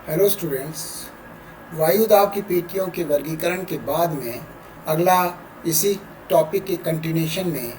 Hello students, वायुदाब की पेटियों के वर्गीकरण के बाद में अगला इसी टॉपिक के कंटिन्यूशन में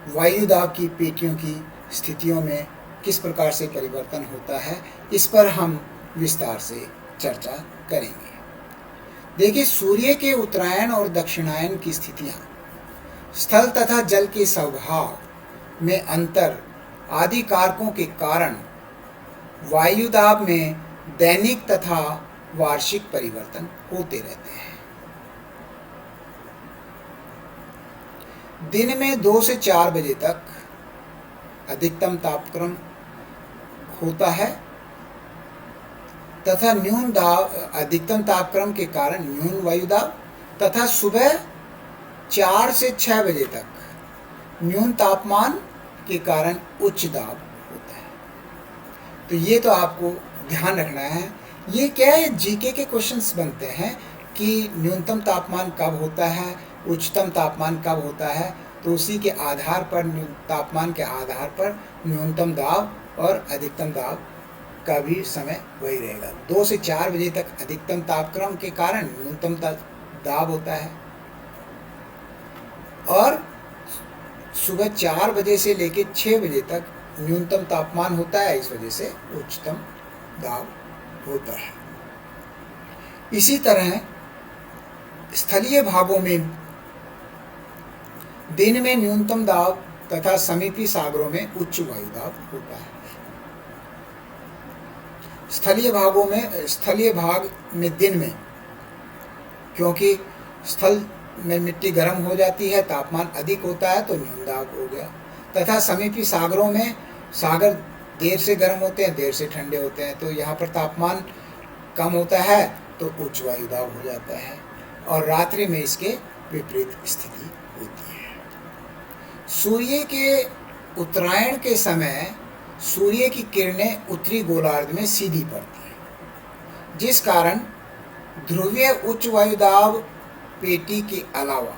वायुदाब की पेटियों की स्थितियों में किस प्रकार से परिवर्तन होता है, इस पर हम विस्तार से चर्चा करेंगे। देखिए, सूर्य के उत्तरायण और दक्षिणायन की स्थितियाँ, स्थल तथा जल के स्वभाव में अंतर आदि कारकों के कारण वायुदाब में दैनिक तथा वार्षिक परिवर्तन होते रहते हैं। दिन में 2 से 4 बजे तक अधिकतम तापक्रम होता है तथा न्यून दाब, अधिकतम तापक्रम के कारण न्यून वायुदाब, तथा सुबह 4 से 6 बजे तक न्यून तापमान के कारण उच्च दाब होता है। तो ये तो आपको ध्यान रखना है। ये क्या है, जीके के क्वेश्चंस बनते हैं कि न्यूनतम तापमान कब होता है, उच्चतम तापमान कब होता है, तो उसी के आधार पर तापमान के आधार पर न्यूनतम दाब और अधिकतम दाब का भी समय वही रहेगा। 2 से 4 बजे तक अधिकतम तापक्रम के कारण न्यूनतम दाब होता है और सुबह 4 बजे से लेकर 6 बजे तक न्यूनतम तापमान होता है, इस वजह से उच्चतम दाब होता है। इसी तरह स्थलीय भागों में दिन में न्यूनतम दाब तथा समीपी सागरों में उच्च वायुदाब होता है। स्थलीय भाग में दिन में, क्योंकि स्थल में मिट्टी गर्म हो जाती है, तापमान अधिक होता है, तो न्यून दाब हो गया। तथा समीपी सागरों में सागर देर से गर्म होते हैं, देर से ठंडे होते हैं, तो यहाँ पर तापमान कम होता है तो उच्च वायुदाब हो जाता है। और रात्रि में इसके विपरीत स्थिति होती है। सूर्य के उत्तरायण के समय सूर्य की किरणें उत्तरी गोलार्ध में सीधी पड़ती हैं, जिस कारण ध्रुवीय उच्च वायुदाब पेटी के अलावा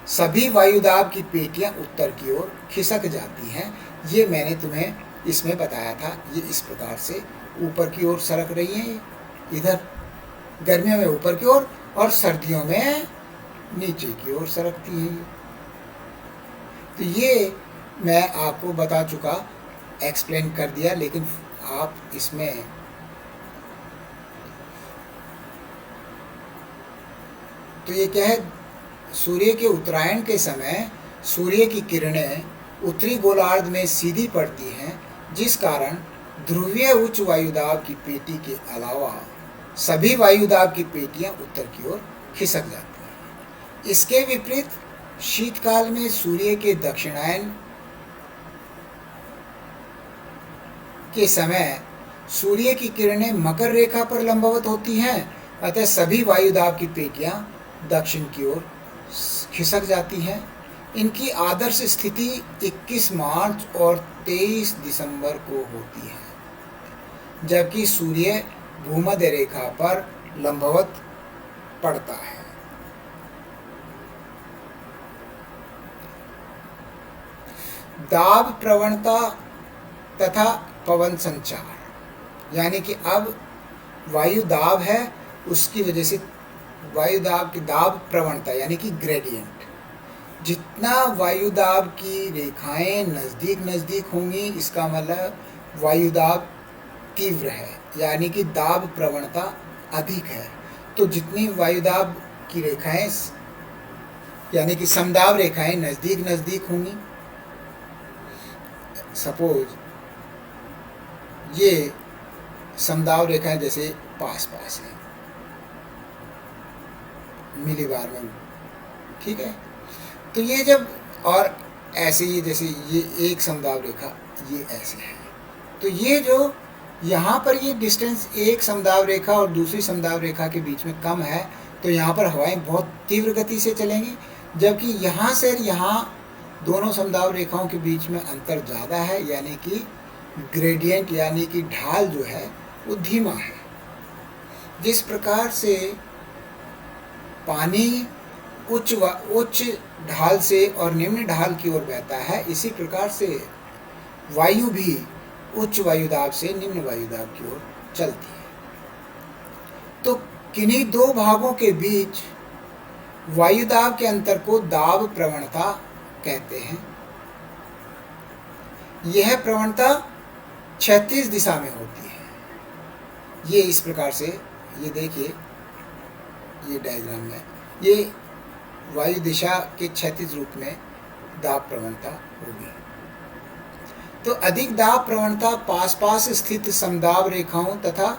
सभी वायुदाब की पेटियां उत्तर की ओर खिसक जाती हैं। ये मैंने तुम्हें इसमें बताया था। ये इस प्रकार से ऊपर की ओर सरक रही हैं, इधर गर्मियों में ऊपर की ओर और सर्दियों में नीचे की ओर सरकती हैं। तो ये मैं आपको बता चुका, एक्सप्लेन कर दिया, लेकिन आप इसमें तो ये क्या है, सूर्य के उत्तरायण के समय सूर्य की किरणें उत्तरी गोलार्ध में सीधी पड़ती हैं, जिस कारण ध्रुवीय उच्च वायुदाब की पेटी के अलावा सभी वायुदाब की पेटियां उत्तर की ओर खिसक जाती हैं। इसके विपरीत शीतकाल में सूर्य के दक्षिणायन के समय सूर्य की किरणें मकर रेखा पर लंबवत होती हैं, अतः सभी वायुदाब की पेटियां दक्षिण की ओर खिसक जाती हैं। इनकी आदर्श स्थिति 21 मार्च और 23 दिसंबर को होती है, जबकि सूर्य भूमध्य रेखा पर लंबवत पड़ता है। दाब प्रवणता तथा पवन संचार, यानी कि अब वायु दाब है, उसकी वजह से वायुदाब की दाब प्रवणता यानी कि ग्रेडियंट, जितना वायुदाब की रेखाएं नज़दीक होंगी, इसका मतलब वायुदाब तीव्र है, यानी कि दाब प्रवणता अधिक है। तो जितनी वायुदाब की रेखाएं यानी कि समदाब रेखाएं नज़दीक होंगी, सपोज ये समदाब रेखाएं जैसे पास है मिलीबार में, ठीक है, तो ये जब, और ऐसे ही जैसे ये एक समदाब रेखा ये ऐसे है, तो ये जो यहाँ पर ये डिस्टेंस एक समदाब रेखा और दूसरी समदाब रेखा के बीच में कम है, तो यहाँ पर हवाएं बहुत तीव्र गति से चलेंगी, जबकि यहाँ से यहाँ दोनों समदाब रेखाओं के बीच में अंतर ज़्यादा है, यानी कि ग्रेडियंट यानी कि ढाल जो है वो धीमा है। जिस प्रकार से पानी उच्च ढाल से और निम्न ढाल की ओर बहता है, इसी प्रकार से वायु भी उच्च वायुदाब से निम्न वायुदाब की ओर चलती है। तो किन्हीं दो भागों के बीच वायुदाब के अंतर को दाब प्रवणता कहते हैं। यह प्रवणता क्षैतिज दिशा में होती है। ये इस प्रकार से, ये देखिए, ये डायग्राम में ये वायु दिशा के क्षैतिज रूप में दाब प्रवणता होगी। तो अधिक दाब प्रवणता पास पास स्थित समदाब रेखाओं तथा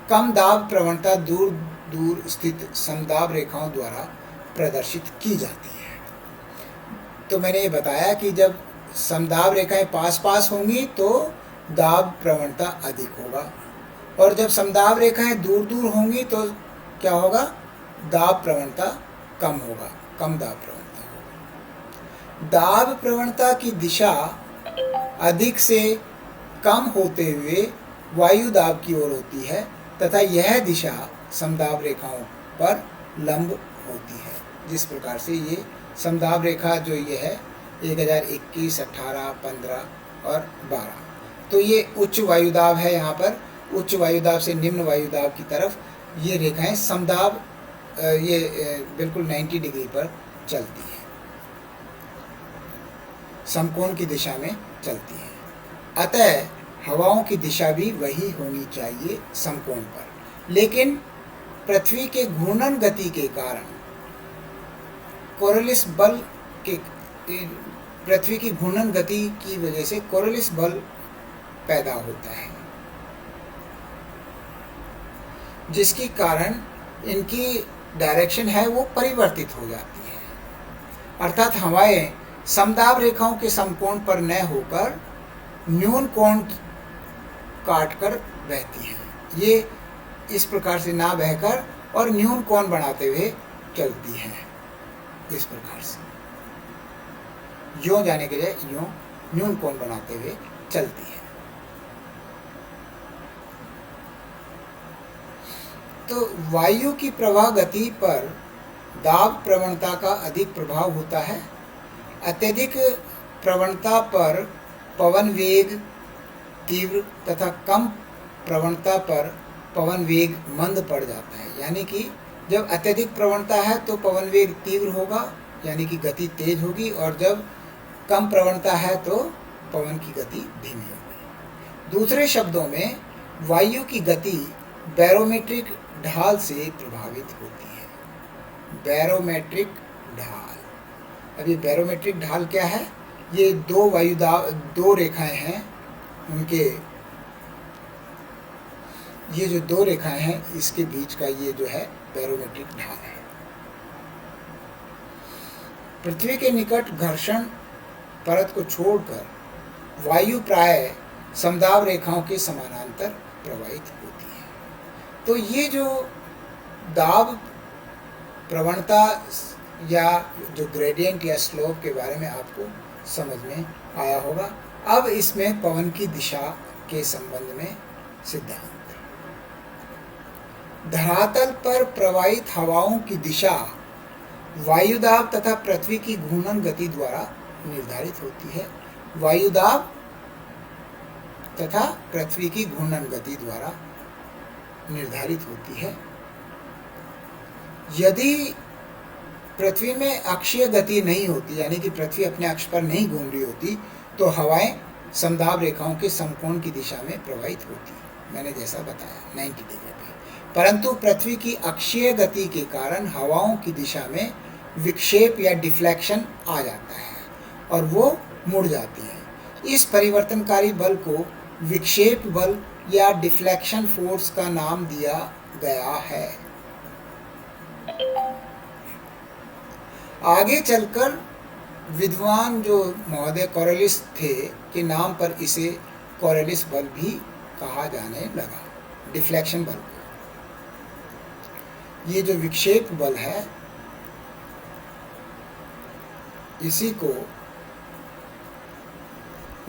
कम दाब प्रवणता दूर दूर स्थित समदाब रेखाओं द्वारा प्रदर्शित की जाती है। तो मैंने ये बताया कि जब समदाब रेखाएं पास पास होंगी तो दाब प्रवणता अधिक होगा, और जब समदाब रेखाएं दूर दूर होंगी तो क्या होगा, दाब प्रवणता कम होगा, कम दाब प्रवणता होगी। दाब प्रवणता की दिशा अधिक से कम होते हुए वायु दाब की ओर होती है तथा यह दिशा समदाब रेखाओं पर लंब होती है। जिस प्रकार से ये समदाब रेखा जो ये है 1021, 18, 15 और 12, तो ये उच्च वायुदाब है। यहाँ पर उच्च वायुदाब से निम्न वायुदाब की तरफ ये रेखाएं समदाब ये बिल्कुल 90 डिग्री पर चलती है, समकोण की दिशा में चलती है। अतः हवाओं की दिशा भी वही होनी चाहिए समकोण पर, लेकिन पृथ्वी के घूर्णन गति के कारण कोरियोलिस बल के पृथ्वी की घूर्णन गति की वजह से कोरियोलिस बल पैदा होता है, जिसके कारण इनकी डायरेक्शन है वो परिवर्तित हो जाती है। अर्थात हवाएं समदाब रेखाओं के समकोण पर न होकर न्यून कोण काटकर बहती हैं। ये इस प्रकार से ना बहकर और न्यून कोण बनाते हुए चलती हैं। इस प्रकार से यों जाने के लिए यों न्यून कोण बनाते हुए चलती है। तो वायु की प्रवाह गति पर दाब प्रवणता का अधिक प्रभाव होता है। अत्यधिक प्रवणता पर पवन वेग तीव्र तथा कम प्रवणता पर पवन वेग मंद पड़ जाता है। यानी कि जब अत्यधिक प्रवणता है तो पवन वेग तीव्र होगा, यानी कि गति तेज होगी, और जब कम प्रवणता है तो पवन की गति धीमी होगी। दूसरे शब्दों में वायु की गति बैरोमेट्रिक ढाल से प्रभावित होती है। बैरोमेट्रिक ढाल, अब ये बैरोमेट्रिक ढाल क्या है? ये दो रेखाएं हैं, उनके ये जो दो रेखाएं हैं इसके बीच का ये जो है बैरोमेट्रिक ढाल है। पृथ्वी के निकट घर्षण परत को छोड़कर वायु प्राय समदाब रेखाओं के समानांतर प्रवाहित होती है। तो ये जो दाब प्रवणता या जो ग्रेडियंट या स्लोप के बारे में आपको समझ में आया होगा। अब इसमें पवन की दिशा के संबंध में सिद्धांत। धरातल पर प्रवाहित हवाओं की दिशा वायुदाब तथा पृथ्वी की घूर्णन गति द्वारा निर्धारित होती है। वायुदाब तथा पृथ्वी की घूर्णन गति द्वारा निर्धारित होती है। यदि पृथ्वी में अक्षीय गति नहीं होती, यानी कि पृथ्वी अपने अक्ष पर नहीं घूम रही होती, तो हवाएं समदाब रेखाओं के समकोण की दिशा में प्रवाहित होती, मैंने जैसा बताया 90 डिग्री पे। परंतु पृथ्वी की अक्षीय गति के कारण हवाओं की दिशा में विक्षेप या डिफ्लेक्शन आ जाता है और वो मुड़ जाती है। इस परिवर्तनकारी बल को विक्षेप बल या डिफ्लेक्शन फोर्स का नाम दिया गया है। आगे चलकर विद्वान जो महोदय कोरियोलिस थे के नाम पर इसे कोरियोलिस बल भी कहा जाने लगा, डिफ्लेक्शन बल को। ये जो विक्षेप बल है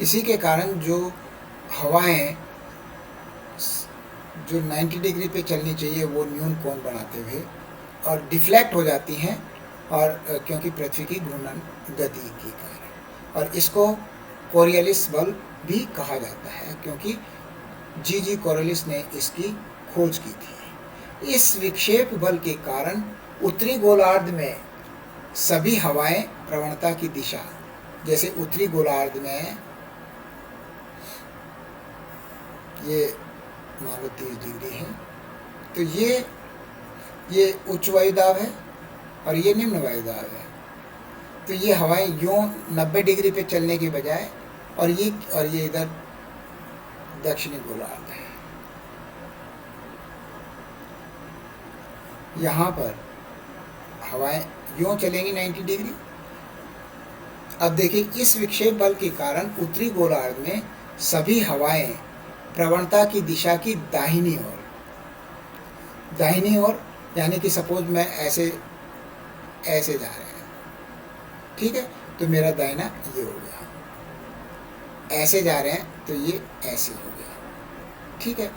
इसी के कारण जो हवाएं जो 90 डिग्री पे चलनी चाहिए वो न्यून कोण बनाते हुए और डिफ्लेक्ट हो जाती हैं, और क्योंकि पृथ्वी की घूर्णन गति के कारण। और इसको कोरियोलिस बल भी कहा जाता है, क्योंकि जी कोरियोलिस ने इसकी खोज की थी। इस विक्षेप बल के कारण उत्तरी गोलार्ध में सभी हवाएं प्रवणता की दिशा, जैसे उत्तरी गोलार्ध में ये मान लो 30 डिग्री है, तो ये उच्च वायुदाब है और ये निम्न वायुदाब है। तो ये हवाएं यूं 90 डिग्री पे चलने के बजाय और ये इधर दक्षिणी गोलार्ध है, यहाँ पर हवाएं यूं चलेंगी 90 डिग्री। अब देखिए, इस विक्षेप बल के कारण उत्तरी गोलार्ध में सभी हवाएं प्रवणता की दिशा की दाहिनी ओर, यानी कि सपोज मैं ऐसे जा रहे हैं, ठीक है, तो मेरा दाहिना ये हो गया, ऐसे जा रहे हैं तो ये ऐसे हो गया, ठीक है,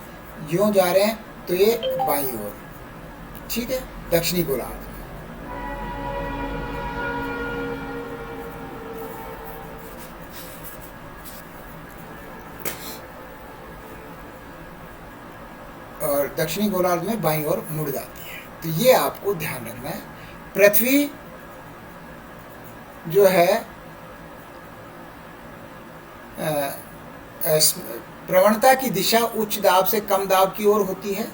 यूं जा रहे हैं तो ये बाईं ओर, ठीक है, दक्षिणी गोलार्ध में। और दक्षिणी गोलार्ध में बाईं ओर मुड़ जाती है। तो ये आपको ध्यान रखना है। पृथ्वी जो है प्रवणता की दिशा उच्च दाब से कम दाब की ओर होती है।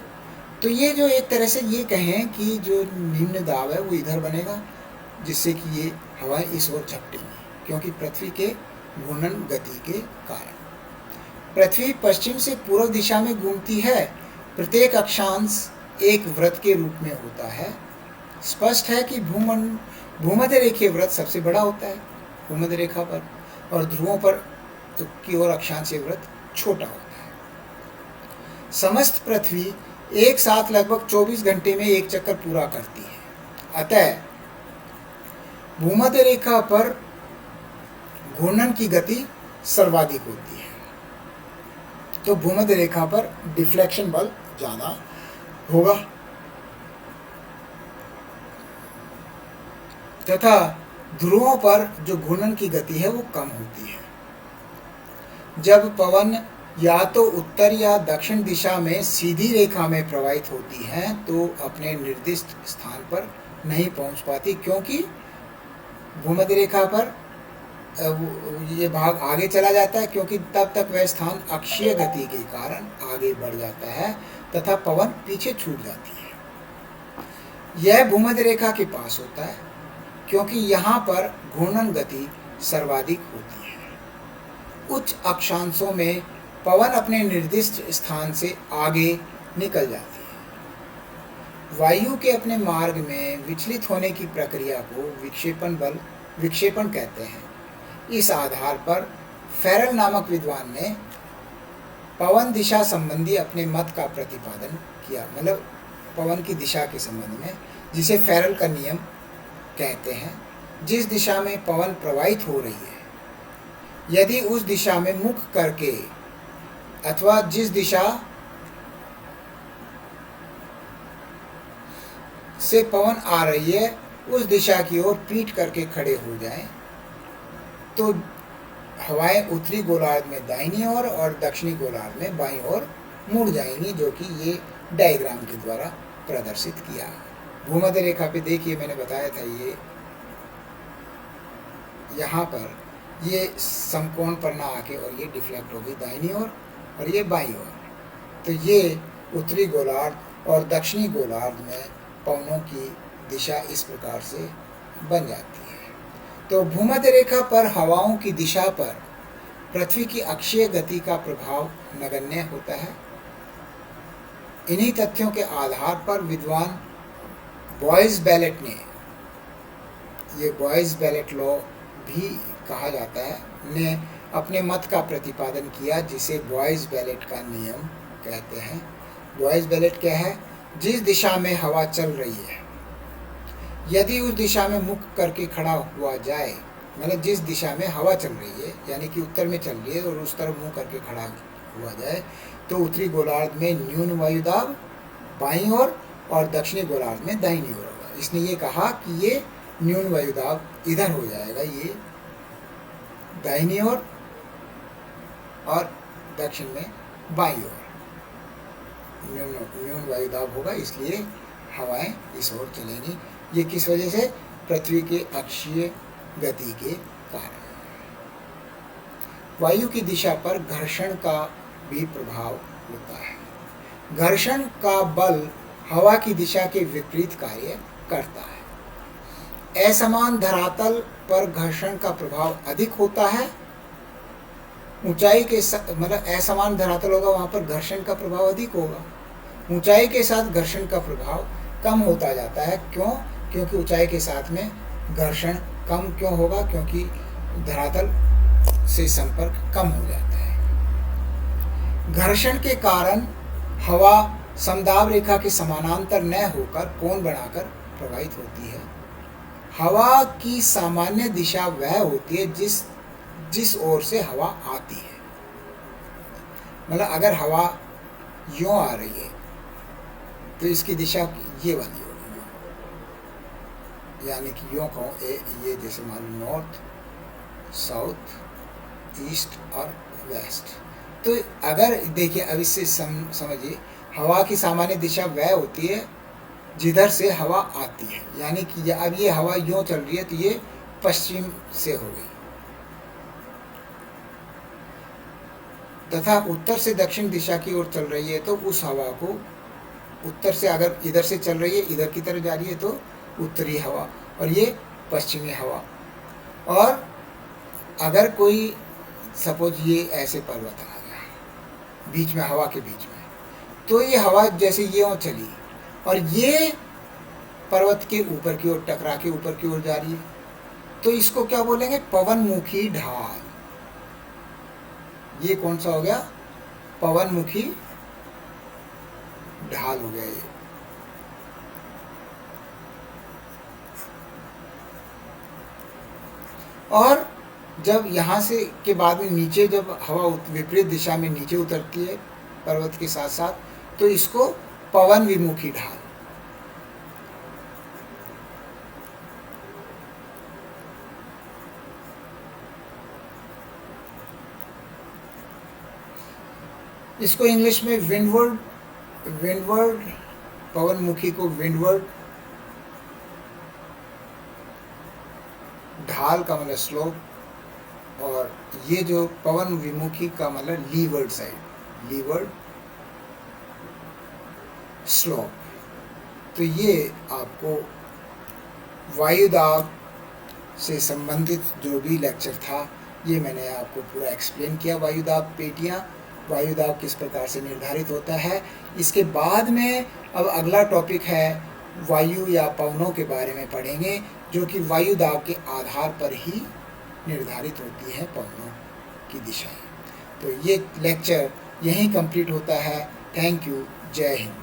तो ये जो एक तरह से ये कहें कि जो निम्न दाब है वो इधर बनेगा, जिससे कि ये हवाएं इस ओर झपटेंगी, क्योंकि पृथ्वी के घूर्णन गति के कारण। पृथ्वी पश्चिम से पूर्व दिशा में घूमती है। प्रत्येक अक्षांश एक वृत्त के रूप में होता है। स्पष्ट है कि भूमध्य रेखीय वृत्त सबसे बड़ा होता है भूमध्य रेखा पर, और ध्रुवों पर की ओर अक्षांशीय वृत्त छोटा होता है। समस्त पृथ्वी एक साथ लगभग 24 घंटे में एक चक्कर पूरा करती है। अतः भूमध्य रेखा पर घूर्णन की गति सर्वाधिक होती है। तो भूमध्य रेखा पर डिफ्लेक्शन बल ज़्यादा होगा तथा ध्रुवों पर जो घूर्णन की गति है वो कम होती है। जब पवन या तो उत्तर या दक्षिण दिशा में सीधी रेखा में प्रवाहित होती है तो अपने निर्दिष्ट स्थान पर नहीं पहुंच पाती, क्योंकि भूमध्य रेखा पर ये भाग आगे चला जाता है, क्योंकि तब तक वह स्थान अक्षीय गति के कारण आगे बढ़ जाता है तथा पवन पीछे छूट जाती है। यह भूमध्य रेखा के पास होता है, क्योंकि यहाँ पर घूर्णन गति सर्वाधिक होती है। उच्च अक्षांशों में पवन अपने निर्दिष्ट स्थान से आगे निकल जाती है। वायु के अपने मार्ग में विचलित होने की प्रक्रिया को विक्षेपण कहते हैं। इस आधार पर फेरल नामक विद्वान ने पवन दिशा संबंधी अपने मत का प्रतिपादन किया, मतलब पवन की दिशा के संबंध में, जिसे फेरल का नियम कहते हैं। जिस दिशा में पवन प्रवाहित हो रही है, यदि उस दिशा में मुख करके अथवा जिस दिशा से पवन आ रही है उस दिशा की ओर पीठ करके खड़े हो जाएं, तो हवाएं उत्तरी गोलार्ध में दाहिनी ओर और दक्षिणी गोलार्ध में बाईं ओर मुड़ जाएंगी, जो कि ये डायग्राम के द्वारा प्रदर्शित किया। भूमध्य रेखा पे देखिए, मैंने बताया था ये यहाँ पर ये समकोण पर ना आके और ये डिफ्लेक्ट होगी दाहिनी ओर और ये बाईं ओर। तो ये उत्तरी गोलार्ध और दक्षिणी गोलार्ध में पवनों की दिशा इस प्रकार से बन जाती है। तो भूमध्य रेखा पर हवाओं की दिशा पर पृथ्वी की अक्षीय गति का प्रभाव नगण्य होता है। इन्हीं तथ्यों के आधार पर विद्वान बॉयज बैलेट ये बॉयज बैलेट लॉ भी कहा जाता है, ने अपने मत का प्रतिपादन किया, जिसे बॉयज बैलेट का नियम कहते हैं। बॉयज बैलेट क्या है? जिस दिशा में हवा चल रही है, यदि उस दिशा में मुख करके खड़ा हुआ जाए, मतलब जिस दिशा में हवा चल रही है, यानी कि उत्तर में चल रही है और उस तरफ मुंह करके खड़ा हुआ जाए, तो उत्तरी गोलार्ध में न्यून वायुदाब बाईं ओर और दक्षिणी गोलार्ध में दाहिनी ओर होगा। इसने ये कहा कि ये न्यून वायुदाब इधर हो जाएगा, ये दाहिनी ओर और दक्षिण में बाईं ओर। न्यून न्यून वायु दाब होगा, इसलिए हवाएं इस ओर चलेंगी। ये किस वजह से? पृथ्वी के अक्षीय गति के कारण। वायु की दिशा पर घर्षण का भी प्रभाव होता है। घर्षण का बल हवा की दिशा के विपरीत कार्य करता है। असमान धरातल पर घर्षण का प्रभाव अधिक होता है। ऊंचाई के मतलब असमान धरातल होगा, वहां पर घर्षण का प्रभाव अधिक होगा। ऊंचाई के साथ घर्षण का प्रभाव कम होता जाता है। क्यों? क्योंकि ऊंचाई के साथ में घर्षण कम क्यों होगा? क्योंकि धरातल से संपर्क कम हो जाता है। घर्षण के कारण हवा समदाब रेखा के समानांतर न होकर कोण बनाकर प्रवाहित होती है। हवा की सामान्य दिशा वह होती है जिस ओर से हवा आती है। मतलब अगर हवा यूं आ रही है तो इसकी दिशा ये वाली होगी, यानी कि यूं कहो ये जैसे मान लो नॉर्थ, साउथ, ईस्ट और वेस्ट। तो अगर देखिए अब इससे समझिए, हवा की सामान्य दिशा वह होती है जिधर से हवा आती है, यानी कि अब ये हवा यूं चल रही है तो ये पश्चिम से हो गई, तथा उत्तर से दक्षिण दिशा की ओर चल रही है तो उस हवा को उत्तर से, अगर इधर से चल रही है इधर की तरफ जा रही है तो उत्तरी हवा, और ये पश्चिमी हवा। और अगर कोई सपोज ये ऐसे पर्वत आ गया बीच में, हवा के बीच में, तो ये हवा जैसे ये चली और ये पर्वत के ऊपर की ओर टकरा के ऊपर की ओर जा रही है, तो इसको क्या बोलेंगे? पवनमुखी ढाल। ये कौन सा हो गया? पवनमुखी ढाल हो गया ये। और जब यहाँ से के बाद में नीचे, जब हवा विपरीत दिशा में नीचे उतरती है पर्वत के साथ साथ, तो इसको पवन विमुखी ढाल। इसको इंग्लिश में विंडवर्ड पवनमुखी को विंडवर्ड, ढाल का मतलब स्लोप, और ये जो पवन विमुखी का मतलब लीवर्ड साइड, लीवर्ड स्लोप। तो ये आपको वायुदाब से संबंधित जो भी लेक्चर था, ये मैंने आपको पूरा एक्सप्लेन किया। वायुदाब पेटियाँ, वायुदाब किस प्रकार से निर्धारित होता है। इसके बाद में अब अगला टॉपिक है वायु या पवनों के बारे में पढ़ेंगे, जो कि वायुदाब के आधार पर ही निर्धारित होती है पवनों की दिशाएं। तो ये लेक्चर यहीं कंप्लीट होता है। Thank you. जय हिंद।